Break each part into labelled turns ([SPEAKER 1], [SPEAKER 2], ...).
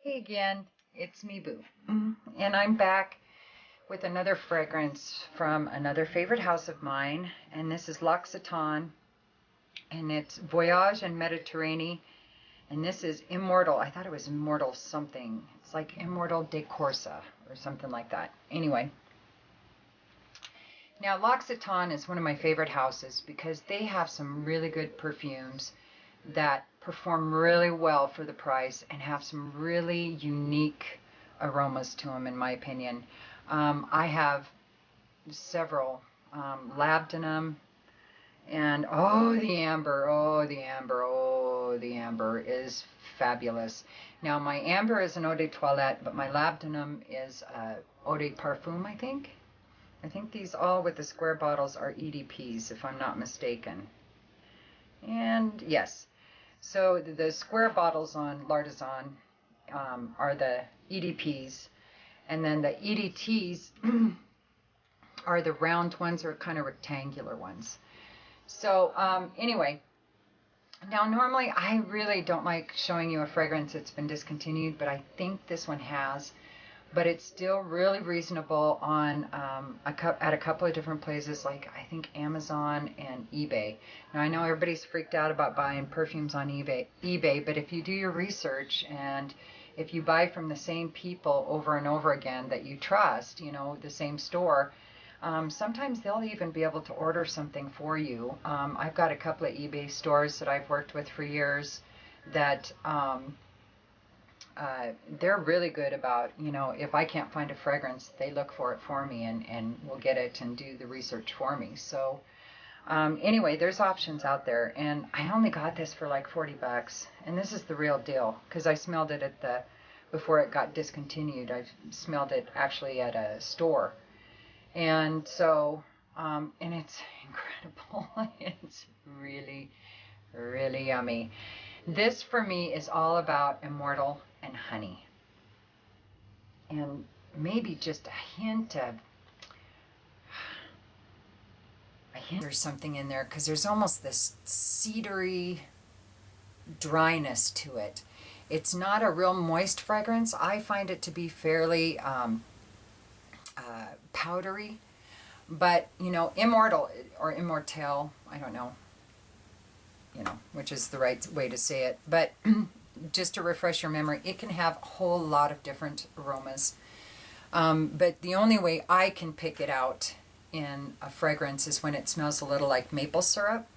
[SPEAKER 1] Hey again, it's me, Boo. And I'm back with another fragrance from another favorite house of mine. And this is L'Occitane, and it's Voyage and Mediterranean. And this is Immortelle. I thought it was Immortelle something. It's like Immortelle de Corse or something like that. Anyway, now L'Occitane is one of my favorite houses because they have some really good perfumes that perform really well for the price and have some really unique aromas to them, in my opinion. I have several labdanum and the amber is fabulous. Now my amber is an eau de toilette, but my labdanum is eau de parfum, I think. I think these all with the square bottles are EDPs, if I'm not mistaken. And yes, so the square bottles on L'Artisan are the EDPs, and then the EDTs are the round ones or kind of rectangular ones. So anyway, now normally I really don't like showing you a fragrance that's been discontinued, but I think this one has. But it's still really reasonable on at a couple of different places, like I think Amazon and eBay. Now I know everybody's freaked out about buying perfumes on eBay, but if you do your research and if you buy from the same people over and over again that you trust, the same store, sometimes they'll even be able to order something for you. I've got a couple of eBay stores that I've worked with for years that they're really good about, if I can't find a fragrance, they look for it for me and will get it and do the research for me. So anyway, there's options out there, and I only got this for like $40, and this is the real deal because I smelled it before it got discontinued. I smelled it actually at a store, and so and it's incredible. It's really, really yummy. This for me is all about Immortelle and honey, and maybe just a hint there's something in there because there's almost this cedary dryness to it. It's not a real moist fragrance. I find it to be fairly powdery, but Immortelle or Immortelle, I don't know which is the right way to say it, but just to refresh your memory, it can have a whole lot of different aromas. But the only way I can pick it out in a fragrance is when it smells a little like maple syrup.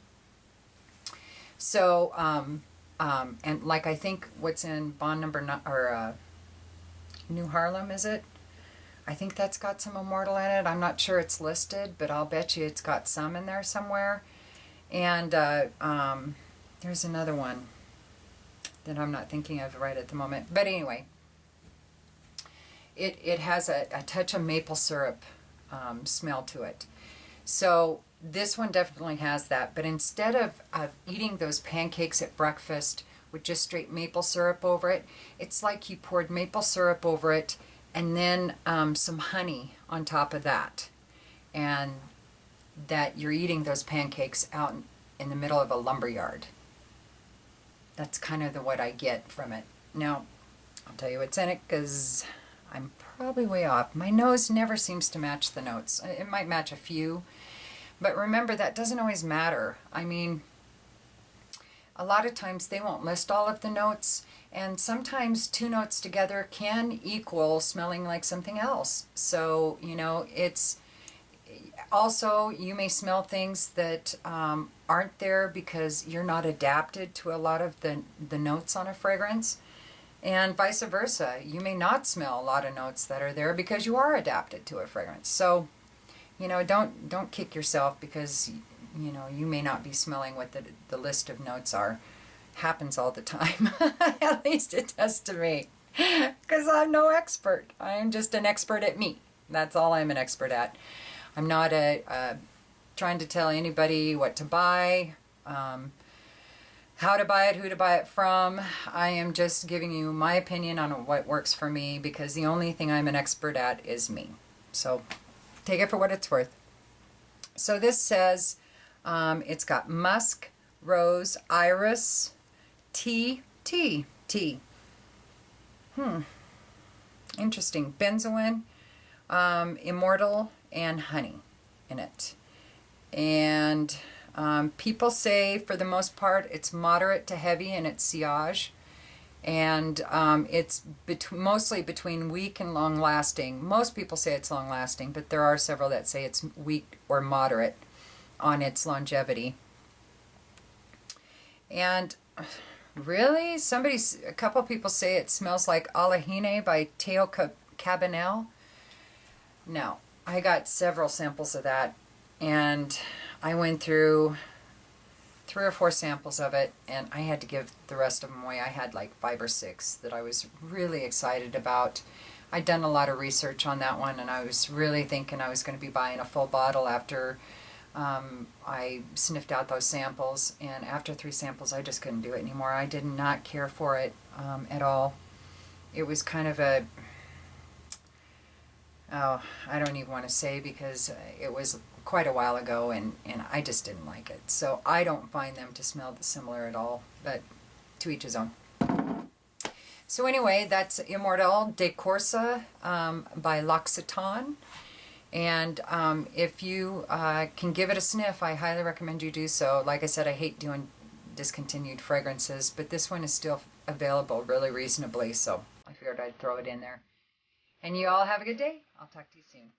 [SPEAKER 1] So, and like I think what's in Bond Number 9, or New Harlem, is it? I think that's got some Immortelle in it. I'm not sure it's listed, but I'll bet you it's got some in there somewhere. And there's another one that I'm not thinking of right at the moment. But anyway, it has a touch of maple syrup smell to it. So this one definitely has that. But instead of eating those pancakes at breakfast with just straight maple syrup over it, it's like you poured maple syrup over it and then some honey on top of that. And that you're eating those pancakes out in the middle of a lumber yard. That's kind of what I get from it. Now, I'll tell you what's in it because I'm probably way off. My nose never seems to match the notes. It might match a few, but remember that doesn't always matter. I mean, a lot of times they won't list all of the notes, and sometimes two notes together can equal smelling like something else. So, it's also, you may smell things that aren't there because you're not adapted to a lot of the notes on a fragrance, and vice versa. You may not smell a lot of notes that are there because you are adapted to a fragrance. So, don't kick yourself because you may not be smelling what the list of notes are. Happens all the time. At least it does to me, because I'm no expert. I am just an expert at me. That's all I'm an expert at. I'm not trying to tell anybody what to buy, how to buy it, who to buy it from. I am just giving you my opinion on what works for me, because the only thing I'm an expert at is me. So take it for what it's worth. So this says it's got musk, rose, iris, tea. Interesting. Benzoin, Immortelle, and honey in it. And people say, for the most part, it's moderate to heavy in its sillage. And it's mostly between weak and long-lasting. Most people say it's long-lasting, but there are several that say it's weak or moderate on its longevity. And really, a couple people say it smells like Alahine by Teo Cabanel. Now, I got several samples of that, and I went through 3 or 4 samples of it, and I had to give the rest of them away. I had like 5 or 6 that I was really excited about. I'd done a lot of research on that one, and I was really thinking I was going to be buying a full bottle after I sniffed out those samples, and after 3 samples I just couldn't do it anymore. I did not care for it at all. It was kind of a, oh, I don't even want to say, because it was quite a while ago, and I just didn't like it. So I don't find them to smell similar at all, but to each his own. So anyway, that's Immortelle de Corse by L'Occitane. And if you can give it a sniff, I highly recommend you do so. Like I said, I hate doing discontinued fragrances, but this one is still available really reasonably, so I figured I'd throw it in there. And you all have a good day. I'll talk to you soon.